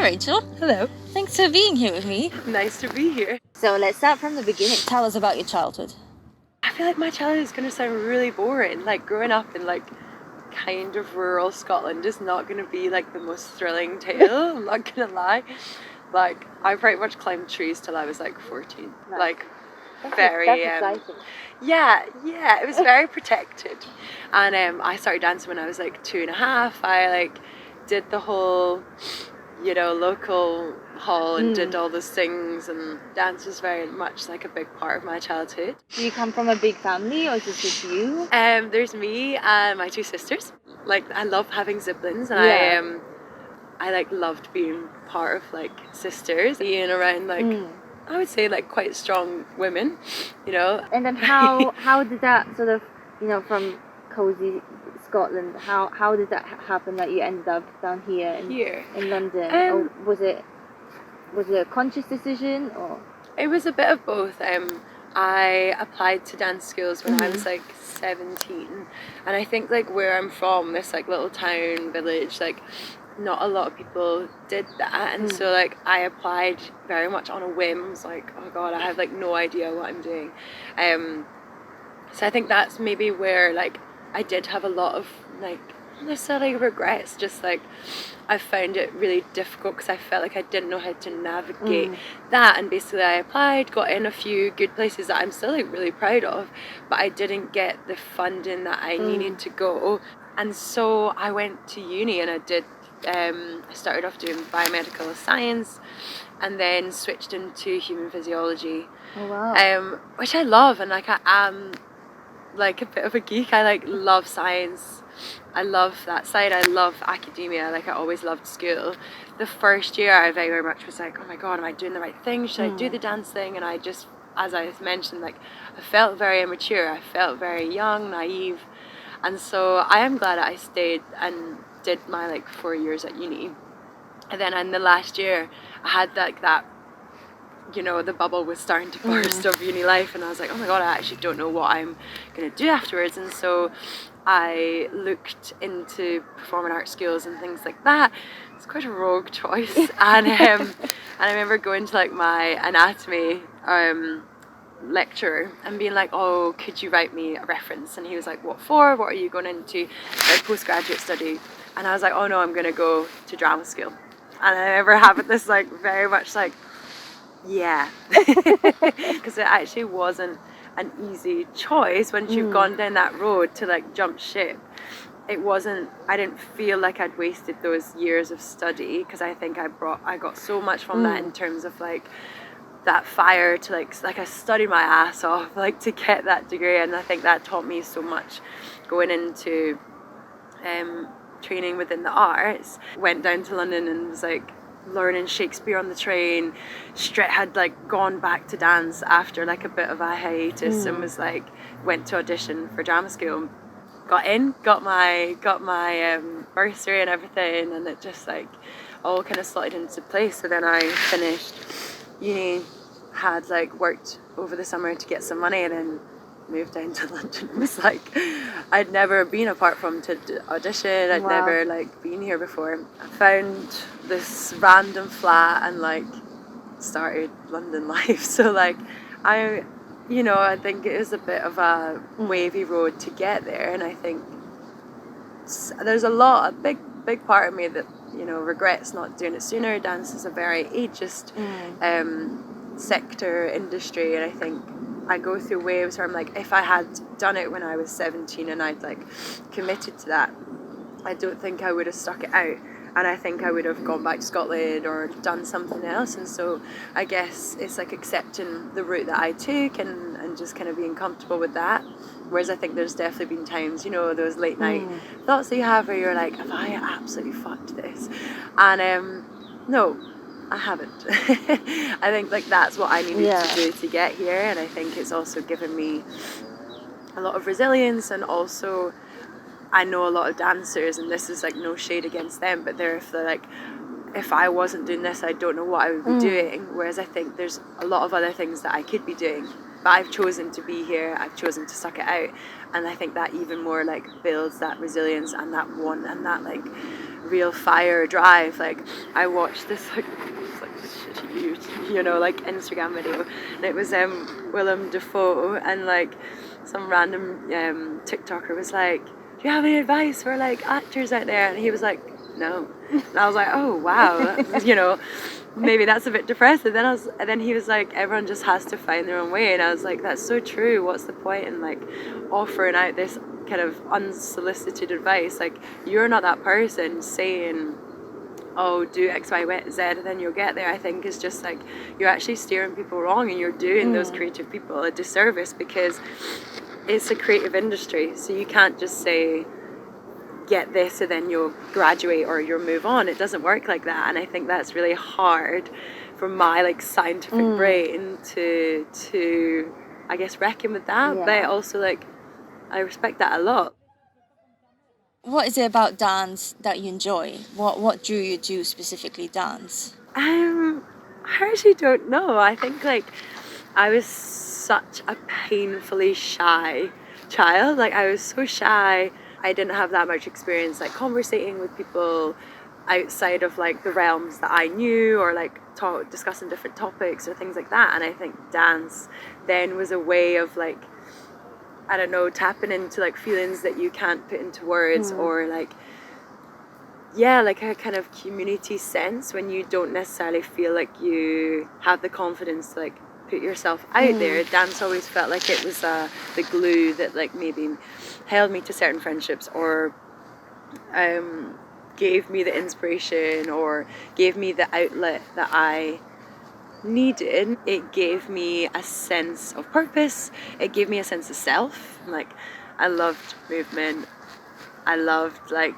Rachel. Hello. Thanks for being here with me. Nice to be here. So let's start from the beginning. Tell us about your childhood. I feel like my childhood is going to sound really boring. Like growing up in like kind of rural Scotland is not going to be like the most thrilling tale. I'm not going to lie. Like I pretty much climbed trees till I was like 14. Nice. Like That's very exciting. yeah, it was very protected. And I started dancing when I was like 2.5. I like did the whole, local hall and did all those things, and dance was very much like a big part of my childhood. Do you come from a big family or is it just you? There's me and my 2 sisters. Like I love having siblings, and I like loved being part of like sisters, being around like I would say like quite strong women, And then how did that sort of, from cozy Scotland, how did that happen that you ended up down here in London? Or was it a conscious decision or? It was a bit of both. I applied to dance schools when I was like 17, and I think like where I'm from, this like little town village, like not a lot of people did that, and so like I applied very much on a whim. I was like, oh god, I have like no idea what I'm doing. So I think that's maybe where like I did have a lot of like not necessarily regrets, just like I found it really difficult because I felt like I didn't know how to navigate that, and basically I applied, got in a few good places that I'm still like really proud of, but I didn't get the funding that I needed to go, and so I went to uni and I did I started off doing biomedical science and then switched into human physiology. Oh wow. Which I love, and like I am like a bit of a geek. I like love science. I love that side. I love academia. Like I always loved school. The first year I very much was like, oh my god, am I doing the right thing? Should I do the dance thing? And I just, as I mentioned, like I felt very immature. I felt very young, naive. And so I am glad I stayed and did my like 4 years at uni. And then in the last year I had like that, the bubble was starting to burst of uni life, and I was like, oh my god, I actually don't know what I'm going to do afterwards. And so I looked into performing arts schools and things like that. It's quite a rogue choice. And and I remember going to like my anatomy lecturer and being like, oh, could you write me a reference? And he was like, what for? What are you going into? Like postgraduate study? And I was like, oh no, I'm going to go to drama school. And I remember having this like very much like, yeah, because it actually wasn't an easy choice once you've gone down that road to like jump ship. It wasn't, I didn't feel like I'd wasted those years of study, because I think I got so much from that in terms of like that fire to like I studied my ass off like to get that degree, and I think that taught me so much going into training within the arts. Went down to London and was like learning Shakespeare on the train. Had like gone back to dance after like a bit of a hiatus and was like went to audition for drama school, got in, got my bursary and everything, and it just like all kind of slotted into place. So then I finished uni, had like worked over the summer to get some money, and then moved down to London. It was like I'd never been apart from to audition. I'd never like been here before. I found this random flat and like started London life. So like I think it is a bit of a wavy road to get there, and I think there's a big part of me that regrets not doing it sooner. Dance is a very ageist sector, industry, and I think I go through waves where I'm like, if I had done it when I was 17 and I'd like committed to that, I don't think I would have stuck it out, and I think I would have gone back to Scotland or done something else. And so I guess it's like accepting the route that I took and just kind of being comfortable with that. Whereas I think there's definitely been times, those late night thoughts that you have where you're like, have I absolutely fucked this? And no, I haven't. I think like that's what I needed to do to get here, and I think it's also given me a lot of resilience. And also I know a lot of dancers, and this is like no shade against them, but if I wasn't doing this, I don't know what I would be doing. Whereas I think there's a lot of other things that I could be doing, but I've chosen to be here, I've chosen to suck it out, and I think that even more like builds that resilience and that want and that like real fire drive. Like I watched this like huge, like Instagram video, and it was Willem Dafoe, and like some random TikToker was like, do you have any advice for like actors out there? And he was like, no. And I was like, oh wow, maybe that's a bit depressing. And then he was like, everyone just has to find their own way. And I was like, that's so true. What's the point in like offering out this kind of unsolicited advice? Like, you're not that person saying, oh, do X, Y, Z, and then you'll get there. I think is just like, you're actually steering people wrong, and you're doing those creative people a disservice, because it's a creative industry. So you can't just say, get this and then you'll graduate or you'll move on. It doesn't work like that. And I think that's really hard for my like scientific brain to I guess reckon with that. Yeah. But also like I respect that a lot. What is it about dance that you enjoy? What drew you to specifically dance? I actually don't know. I think like I was such a painfully shy child. Like I was so shy. I didn't have that much experience like conversating with people outside of like the realms that I knew, or like discussing different topics or things like that. And I think dance then was a way of like, I don't know, tapping into like feelings that you can't put into words, or like, yeah, like a kind of community sense when you don't necessarily feel like you have the confidence to like put yourself out there. Dance always felt like it was the glue that like maybe held me to certain friendships, or gave me the inspiration, or gave me the outlet that I needed. It gave me a sense of purpose. It gave me a sense of self. Like I loved movement. I loved like,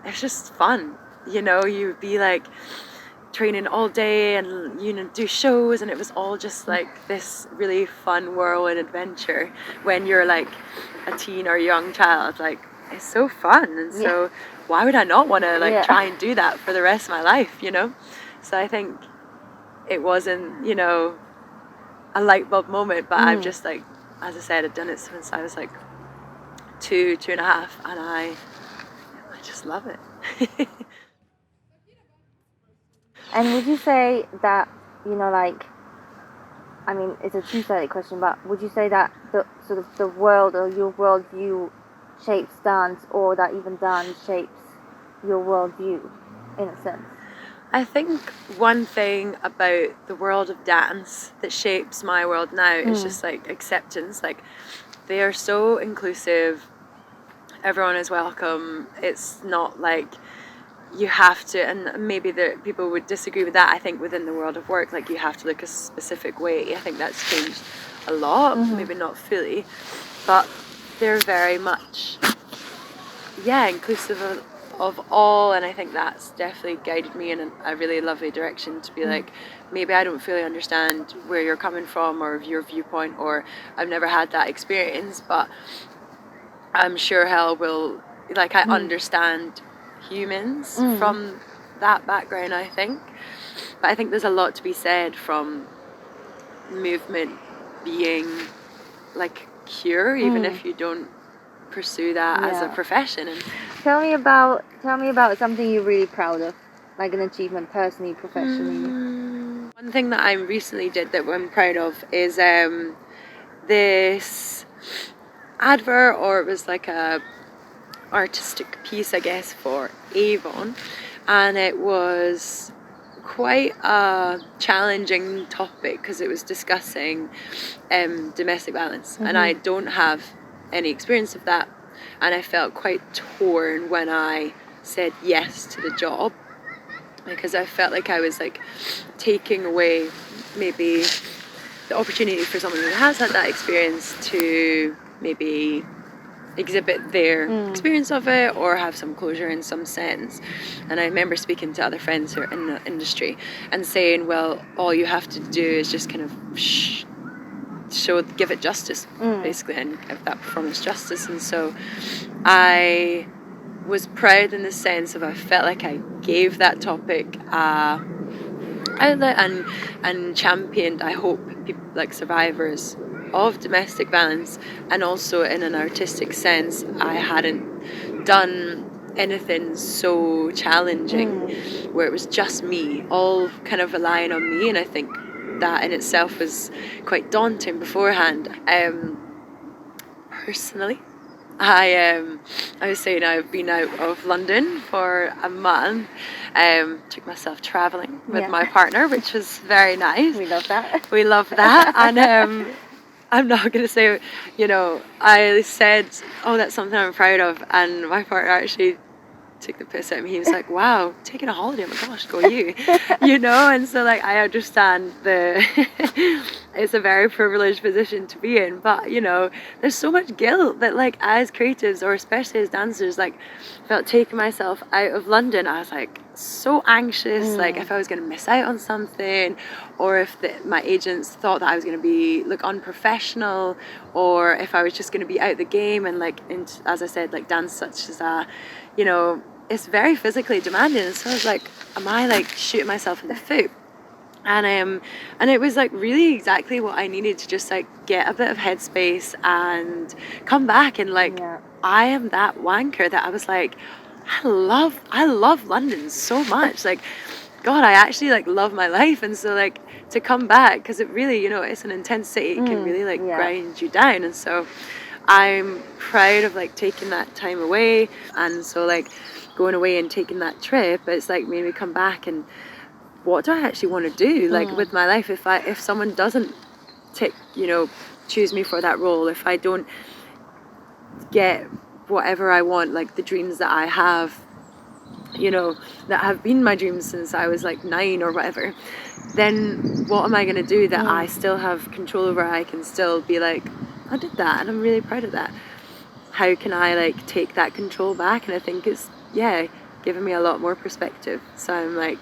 it's just fun. You'd be like training all day and do shows, and it was all just like this really fun whirlwind adventure when you're like a teen or young child. Like it's so fun, and so why would I not want to like try and do that for the rest of my life? So I think it wasn't a light bulb moment, but I've just like, as I said, I've done it since I was like 2.5, and I just love it. And would you say that, like, I mean, it's a two-sided question, but would you say that the sort of the world or your worldview shapes dance, or that even dance shapes your worldview, in a sense? I think one thing about the world of dance that shapes my world now is just like acceptance. Like they are so inclusive. Everyone is welcome. It's not like you have to, and maybe the people would disagree with that. I think within the world of work, like you have to look a specific way. I think that's changed a lot, maybe not fully, but they're very much, inclusive of all. And I think that's definitely guided me in a really lovely direction to be like, maybe I don't fully understand where you're coming from or your viewpoint, or I've never had that experience, but I'm sure hell will, like I understand humans from that background, I think. But I think there's a lot to be said from movement being like cure, even if you don't pursue that as a profession. And tell me about something you're really proud of, like an achievement personally, professionally. One thing that I recently did that I'm proud of is this advert, or it was like a artistic piece, I guess, for Avon, and it was quite a challenging topic because it was discussing domestic violence, and I don't have any experience of that, and I felt quite torn when I said yes to the job, because I felt like I was like taking away maybe the opportunity for someone who has had that experience to maybe exhibit their experience of it or have some closure in some sense. And I remember speaking to other friends who are in the industry and saying, well, all you have to do is just kind of give it justice, basically, and give that performance justice. And so I was proud in the sense of I felt like I gave that topic outlet and championed, I hope, people like survivors of domestic violence, and also in an artistic sense I hadn't done anything so challenging where it was just me, all kind of relying on me, and I think that in itself was quite daunting beforehand. Personally, I was saying I've been out of London for a month. Took myself travelling with my partner, which was very nice. We love that. We love that. And I'm not going to say, you know, I said, oh, that's something I'm proud of. And my partner actually took the piss out of me. He was like, wow, taking a holiday, oh my gosh, go you. You know, and so like I understand it's a very privileged position to be in, but you know, there's so much guilt that like as creatives, or especially as dancers, like felt taking myself out of London. I was like so anxious, like if I was going to miss out on something, or if my agents thought that I was going to look unprofessional, or if I was just going to be out the game. And like, as I said, like dance such as a, you know, it's very physically demanding. So I was like, am I like shooting myself in the foot? And it was like really exactly what I needed to just like get a bit of headspace and come back. And like I am that wanker that I was like, I love London so much. Like, God, I actually like love my life. And so like to come back, because it really, you know, it's an intense city, it can really like grind you down. And so I'm proud of like taking that time away. And so like going away and taking that trip, it's like made me come back and what do I actually want to do like with my life if someone doesn't choose me for that role, if I don't get whatever I want, like the dreams that I have, you know, that have been my dreams since I was like 9 or whatever, then what am I going to do that I still have control over? I can still be like, I did that and I'm really proud of that. How can I like take that control back? And I think it's giving me a lot more perspective. So I'm like,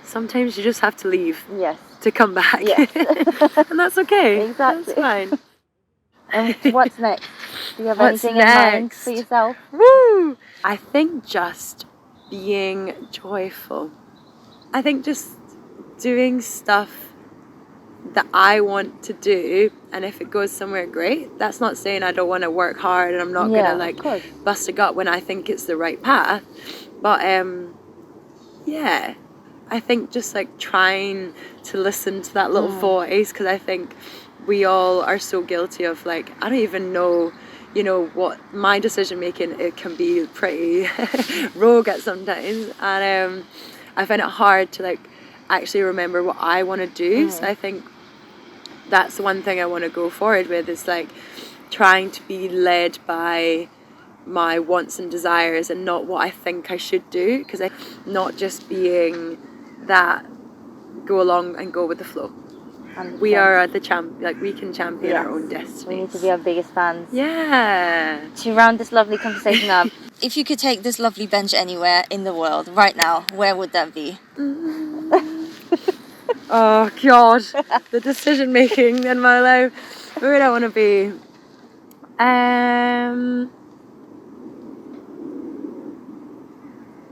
sometimes you just have to leave to come back. And that's okay. Exactly. That's fine. And what's next? Do you have anything in mind for yourself? Woo! I think just being joyful. I think just doing stuff that I want to do, and if it goes somewhere great, that's not saying I don't want to work hard and I'm not gonna like bust a gut when I think it's the right path, but I think just like trying to listen to that little voice, because I think we all are so guilty of like, I don't even know, you know, what my decision making, it can be pretty rogue at sometimes, and I find it hard to like actually remember what I want to do. So I think that's the one thing I want to go forward with, is like trying to be led by my wants and desires and not what I think I should do, because not just being that go along and go with the flow. We are the like we can champion our own destiny. We need to be our biggest fans. Yeah. To round this lovely conversation up, if you could take this lovely bench anywhere in the world right now, where would that be? Oh God, the decision making in my life. Where do I want to be?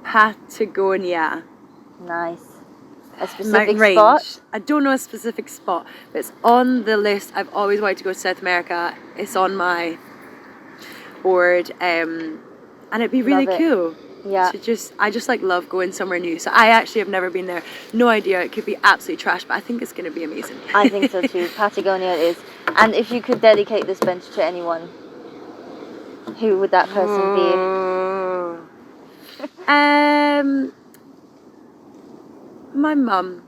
Patagonia. Nice. A specific Range. spot? I don't know a specific spot, but it's on the list. I've always wanted to go to South America. It's on my board, and it'd be really cool. Yeah. I just like love going somewhere new. So I actually have never been there. No idea. It could be absolutely trash, but I think it's going to be amazing. I think so too. Patagonia it is. And if you could dedicate this bench to anyone, who would that person be? My mum.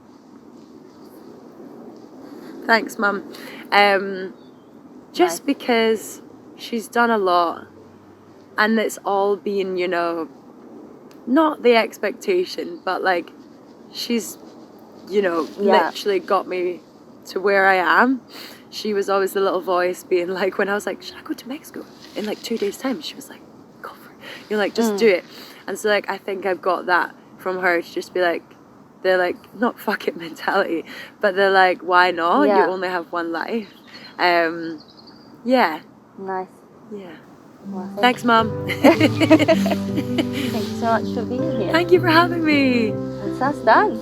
Thanks, Mum. Just because she's done a lot, and it's all been, you know, not the expectation, but like she's, you know, literally got me to where I am. She was always the little voice being like, when I was like, should I go to Mexico in like 2 days time? She was like, go for it. You're like, just do it. And so like I think I've got that from her, to just be like, they're like, not fuck it mentality, but they're like, why not? You only have one life. Nice. Yeah. Well, thanks, Mum. Thank you so much for being here. Thank you for having me. That's us done.